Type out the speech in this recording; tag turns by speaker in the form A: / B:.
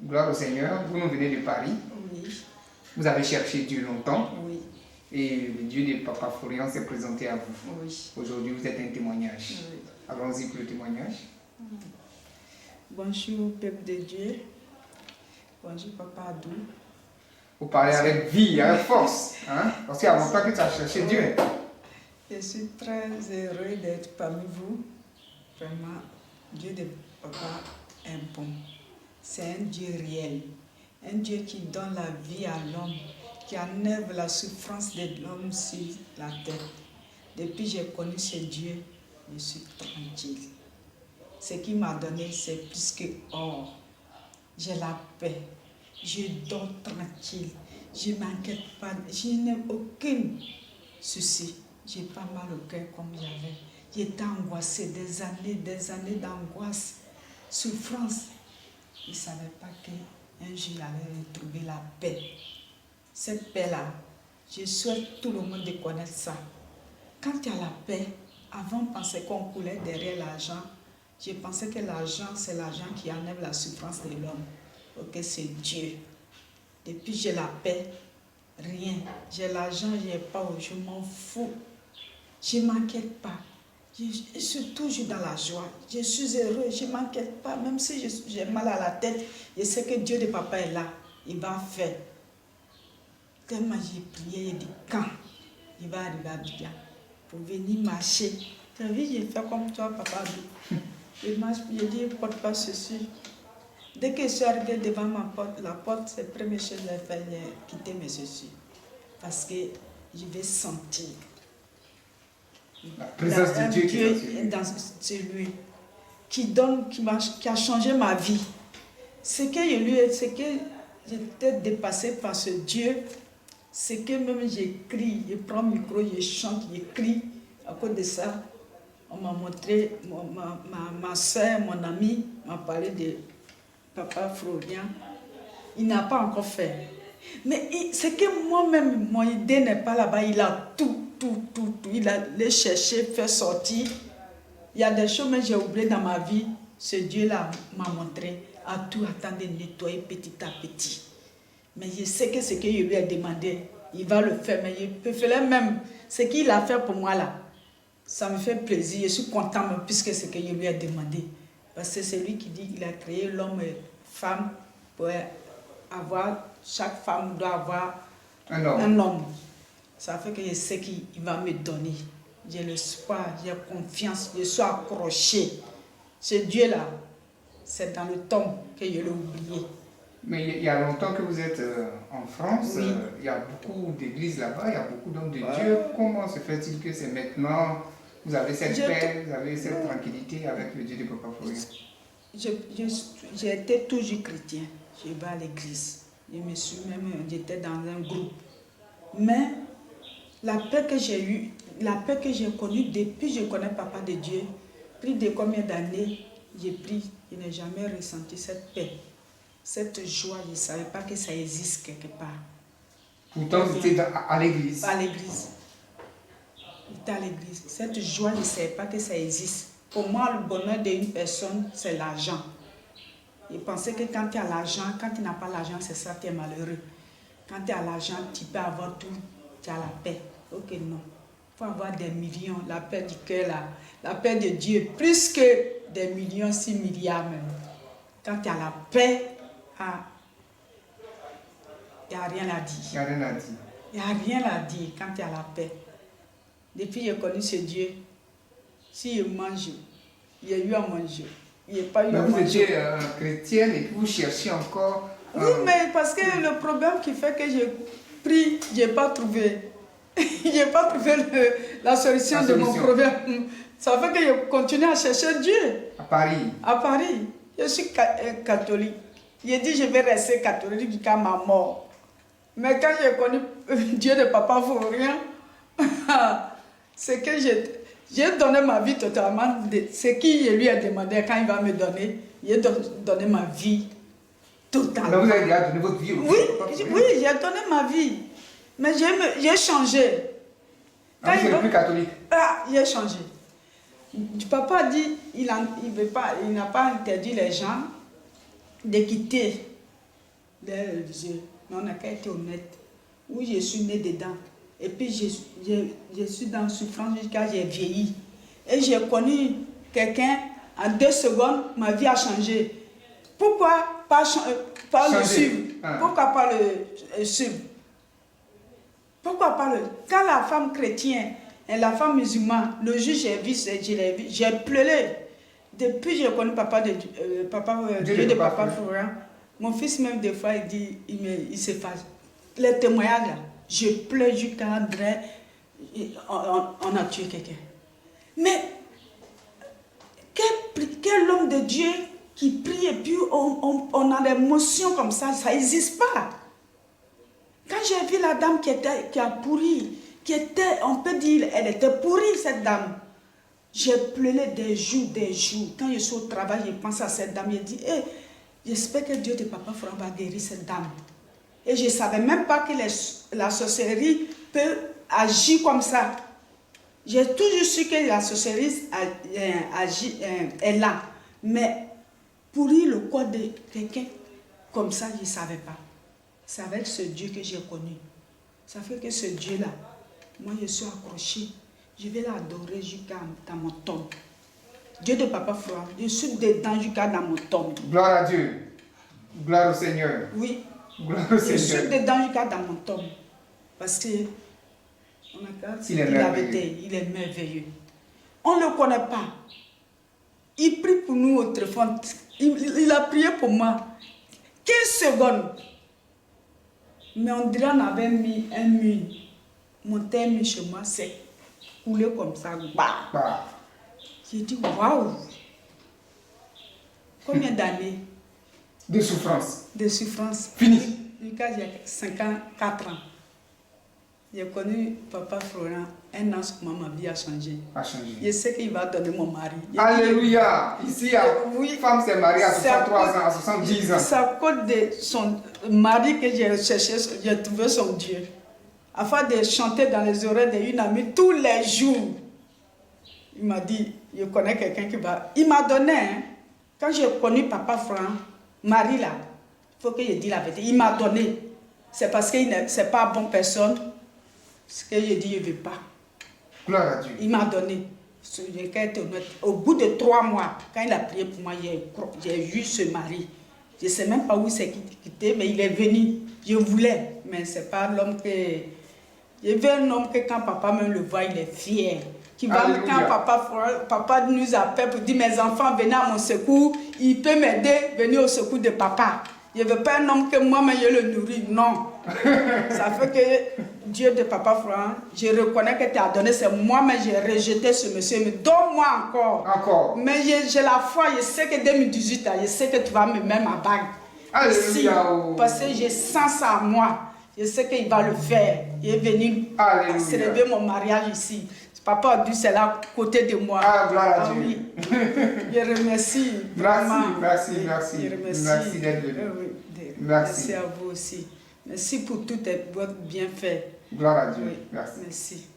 A: Gloire au Seigneur, vous nous venez de Paris.
B: Oui.
A: Vous avez cherché Dieu longtemps.
B: Oui.
A: Et le Dieu de Papa Florian s'est présenté à vous.
B: Oui.
A: Aujourd'hui, vous êtes un témoignage.
B: Oui.
A: Allons-y pour le témoignage.
B: Bonjour, peuple de Dieu. Bonjour, Papa Adou.
A: Vous parlez avec vie, avec force. Hein? Parce qu'il y a longtemps que tu as cherché Dieu.
B: Je suis très heureux d'être parmi vous. Vraiment, Dieu de Papa est bon. C'est un Dieu réel. Un Dieu qui donne la vie à l'homme, qui enlève la souffrance de l'homme sur la terre. Depuis que j'ai connu ce Dieu, je suis tranquille. Ce qu'il m'a donné, c'est plus que or. J'ai la paix. Je dors tranquille. Je ne m'inquiète pas. Je n'ai aucun souci. Je n'ai pas mal au cœur comme j'avais. J'étais angoissée des années d'angoisse, souffrance. Je ne savais pas qu'un jour j'allais retrouver la paix. Cette paix-là, je souhaite tout le monde de connaître ça. Quand il y a la paix, avant on pensait qu'on coulait derrière l'argent. Je pensais que l'argent, c'est l'argent qui enlève la souffrance de l'homme. Ok, c'est Dieu. Depuis j'ai la paix, rien. J'ai l'argent, je n'ai pas, je m'en fous. Je ne m'inquiète pas. Je suis toujours dans la joie. Je suis heureux, je ne m'inquiète pas. Même si j'ai mal à la tête, je sais que Dieu de Papa est là. Il va faire. Tellement j'ai prié, il dit quand il va arriver à Abidjan pour venir marcher. Tu as vu, j'ai fait comme toi, Papa. Il marche, je dis, porte pas ceci. Dès que je suis arrivé devant ma porte, la porte, c'est la première chose que j'ai fait, j'ai quitté mes chaussures. Parce que je vais sentir
A: la présence de Dieu qui
B: est dans celui qui donne, qui a changé ma vie. Ce que j'étais dépassée par ce Dieu, c'est que même j'écris, je prends le micro, je chante, j'écris. À cause de ça, on m'a montré, ma soeur, mon ami m'a parlé de Papa Florian. Il n'a pas encore fait. Mais c'est que moi-même, mon idée n'est pas là-bas. Il a tout. Il a les cherché, fait sortir. Il y a des choses que j'ai oubliées dans ma vie. Ce Dieu-là m'a montré. À tout attendre de nettoyer petit à petit. Mais je sais que ce que je lui ai demandé, il va le faire. Mais je peux faire même ce qu'il a fait pour moi là. Ça me fait plaisir. Je suis content même puisque c'est ce que je lui ai demandé. Parce que c'est lui qui dit qu'il a créé l'homme et femme pour avoir, chaque femme doit avoir un homme. Ça fait que je sais qu'il va me donner. J'ai l'espoir, j'ai confiance, je suis accroché. Ce Dieu-là, c'est dans le temps que je l'ai oublié.
A: Mais il y a longtemps que vous êtes en France,
B: Oui.
A: Il y a beaucoup d'églises là-bas, il y a beaucoup d'hommes de Dieu. Comment se fait-il que c'est maintenant, vous avez cette paix, vous avez cette tranquillité avec le Dieu de Papa Florian?
B: J'ai été toujours chrétien. Je vais à l'église. J'étais dans un groupe. Mais la paix que j'ai eue, la paix que j'ai connue depuis que je connais Papa de Dieu, plus de combien d'années j'ai pris, je n'ai jamais ressenti cette paix. Cette joie, je ne savais pas que ça existe quelque part.
A: Pourtant, vous étiez à l'église.
B: À l'église. J'étais à l'église. Cette joie, je ne savais pas que ça existe. Pour moi, le bonheur d'une personne, c'est l'argent. Je pensais que quand tu as l'argent, quand tu n'as pas l'argent, c'est ça, tu es malheureux. Quand tu as l'argent, tu peux avoir tout, tu as la paix. Ok, non. Il faut avoir des millions, la paix du cœur, la paix de Dieu, plus que des millions, 6 milliards même. Quand tu as la paix, il n'y a rien à dire.
A: Il n'y a rien à dire.
B: Il n'y a rien à dire quand tu as la paix. Depuis que j'ai connu ce Dieu, si je mange, il y a eu à manger. Il n'y a pas eu à manger.
A: Mais vous étiez chrétienne et puis vous cherchez encore.
B: Oui, mais parce que le problème qui fait que j'ai pris, je n'ai pas trouvé. Je n'ai pas trouvé la solution de mon problème. Ça fait que je continue à chercher Dieu.
A: À Paris.
B: À Paris. Je suis catholique. J'ai dit je vais rester catholique jusqu'à ma mort. Mais quand j'ai connu Dieu de Papa Florian, c'est que j'ai donné ma vie totalement. Ce qu'il lui a demandé quand il va me donner, j'ai donné ma vie totalement.
A: Alors vous avez déjà donné votre vie
B: Oui, j'ai donné ma vie. Mais j'ai changé.
A: Quand vous n'êtes plus catholique?
B: J'ai changé. Papa a dit il n'a pas interdit les gens de quitter derrière les yeux. Mais on n'a qu'à être honnête. Oui, je suis née dedans. Et puis je suis dans la souffrance jusqu'à j'ai vieilli. Et j'ai connu quelqu'un, en 2 secondes, ma vie a changé. Pourquoi pas le suivre? Pourquoi pas le suivre? Pourquoi pas le... Quand la femme chrétienne et la femme musulmane, le jour j'ai vu, j'ai pleuré. Depuis que j'ai connu Dieu de Papa Florent, mon fils même des fois il dit, il s'efface. Les témoignages là, je pleure jusqu'à André, on a tué quelqu'un. Mais quel homme de Dieu qui prie et puis on a des émotions comme ça n'existe pas. Quand j'ai vu la dame qui a pourri, on peut dire, elle était pourrie cette dame. J'ai pleuré des jours. Quand je suis au travail, je pense à cette dame, je dis, hey, j'espère que Dieu de Papa Florent va guérir cette dame. Et je ne savais même pas que la sorcellerie peut agir comme ça. J'ai toujours su que la sorcellerie est là. Mais pourrir le corps de quelqu'un comme ça, je ne savais pas. C'est avec ce Dieu que j'ai connu. Ça fait que ce Dieu-là, moi je suis accrochée. Je vais l'adorer jusqu'à dans mon tombe. Dieu de Papa Florent, je suis dedans jusqu'à dans mon tombe.
A: Gloire à Dieu. Gloire au Seigneur.
B: Oui.
A: Gloire au Seigneur.
B: Je suis dedans jusqu'à dans mon tombe. Parce que il est merveilleux. On ne le connaît pas. Il prie pour nous au téléphone. Il a prié pour moi. 15 secondes. Mais on dirait qu'on avait mis un mur. Monté un mur chez moi, c'est coulé comme ça. Bah. J'ai dit, waouh! Combien d'années?
A: De souffrance.
B: De souffrance.
A: Fini.
B: Jusqu'à j'ai 54 ans. J'ai connu Papa Florent. Un an, comment ma vie a changé. Je sais qu'il va donner mon mari.
A: Alléluia! Ici, une femme s'est mariée à 63 ans, à 70 ans.
B: C'est à cause de son mari que j'ai cherché, j'ai trouvé son Dieu. Afin de chanter dans les oreilles d'une amie tous les jours. Il m'a dit, je connais quelqu'un qui va... Il m'a donné, hein, quand j'ai connu Papa Florent, Marie là, il faut que je dise la vérité, il m'a donné. C'est parce que ce n'est pas bonne personne, ce que je dis, je ne veux pas.
A: Gloire à Dieu.
B: Il m'a donné. Au bout de 3 mois, quand il a prié pour moi, j'ai vu ce mari. Je ne sais même pas où il s'est quitté, mais il est venu. Je voulais, mais ce n'est pas l'homme que... Je veux un homme que quand papa même le voit, il est fier. Qui va, quand papa nous appelle pour dire, mes enfants, venez à mon secours, il peut m'aider, venir au secours de papa. Je ne veux pas un homme que moi-même je le nourris, non. Ça fait que Dieu de Papa Florent, je reconnais que tu as donné, c'est moi-même j'ai rejeté ce monsieur, mais donne-moi encore. Mais j'ai la foi, je sais que 2018, je sais que tu vas me mettre ma bague.
A: Alléluia.
B: Parce que je sens ça à moi, je sais qu'il va le faire. Il est venu célébrer mon mariage ici. Papa a dit c'est là à côté de moi.
A: Ah, gloire à Dieu.
B: Oui. Je remercie.
A: Merci d'être venu.
B: Merci à vous aussi. Merci pour tout votre bienfait.
A: Gloire à Dieu.
B: Oui. Merci.